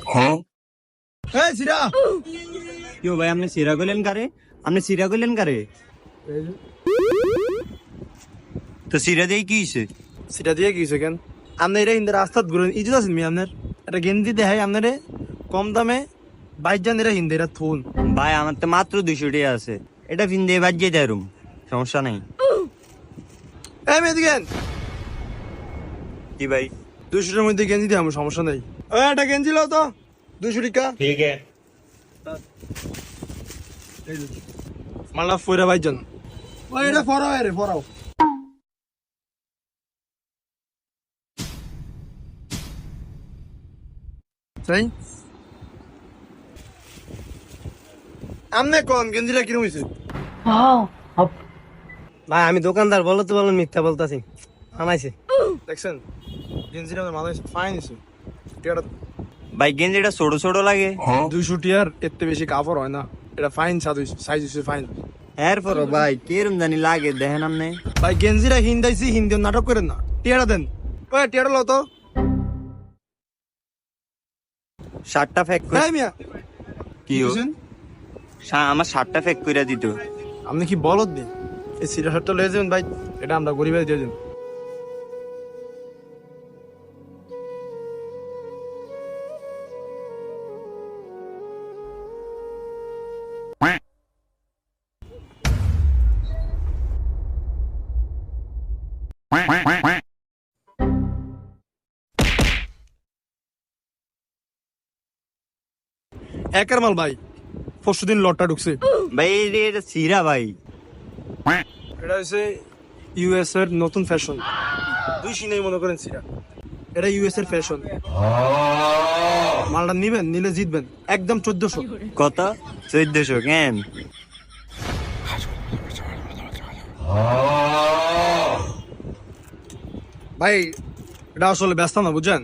এই সিরা क्यों भाई हमने सिरा को लेन करे हमने सिरा को लेन करे তো সিরা দেই কি হইছে সিরা দিয়ে কি হইছে কেন আপনি এটা হিন্দে রাস্তাত ঘুরেন ইজ্জত আছেন মি আপনার এটা গেঞ্জি দেখাই আপনারে কম দামে 22 জন এরা হিন্দে এরা থুন ভাই আমার তো মাত্র 200 টাকা আছে এটা ফিন্দে বাজে দেরুম সমস্যা নাই এই মেদিকেন কি ভাই 200 এর মধ্যে গেঞ্জি দিয়ে আমার সমস্যা নাই এটা গেঞ্জি লাও তো 200 টাকা ঠিক আছে মালা ফয়রা 22 জন ওই এটা ফরাও রে ফরাও তাই আমনে কোন গেঞ্জিটা কিরম হইছে ভাই আমি দোকানদার বলো তো বলো মিথ্যা বলতাছি আনাইছে দেখছেন গেঞ্জিটা আমার মাথায় ফাইন হইছে টিয়াটা ভাই গেঞ্জিটা ছোট ছোট লাগে 200 টিয়ার এত বেশি কাপড় হয় না এটা ফাইন সাইজ হইছে ফাইন এরপর ভাই কেরম জানি লাগে দেখেন আপনি ভাই গেঞ্জিটা হিন্দাইছি হিন্দি নাটক করেন না টিয়াটা দেন ওই টিয়াটা লও তো শার্টটা ফেক করে এই মিয়া কি ও আমার শার্টটা ফেক করে দিত আপনি কি বলদ নি এই সিরা শার্টটা লয়ে যাবেন ভাই এটা আমরা গরিবের দিয়ে দেন একার মাল ভাই পরশুদিন লটটা ঢুকছে ভাই এটা সিরা ভাই এটা হচ্ছে ইউএস এর নতুন ফ্যাশন দুই সিনেই মনে করেন সিরা এটা ইউএস এর ফ্যাশন মালটা নিবেন নিলে জিতবেন একদম 1400 কত 1400 কেন ভাই এটা আসলে ব্যস্ত না বুঝছেন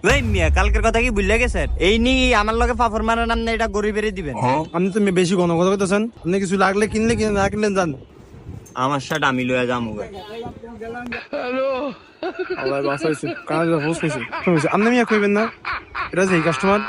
ভাই মিয়া কালকের কথা কি ভুলে গেছেন এই নি আমার লগে ফাফর মারার নাম না এটা গরিবের দিবেন আপনি তো বেশি ঘন কথা কইতেছেন আপনি কিছু লাগলে কিনলে কিনে না কিনলে যান আমার শার্ট আমি লয়ে যামু আল্লাহ বাসাইছে কাজ হোস হইছে আপনি মিয়া কইবেন না এটা যে কাস্টমার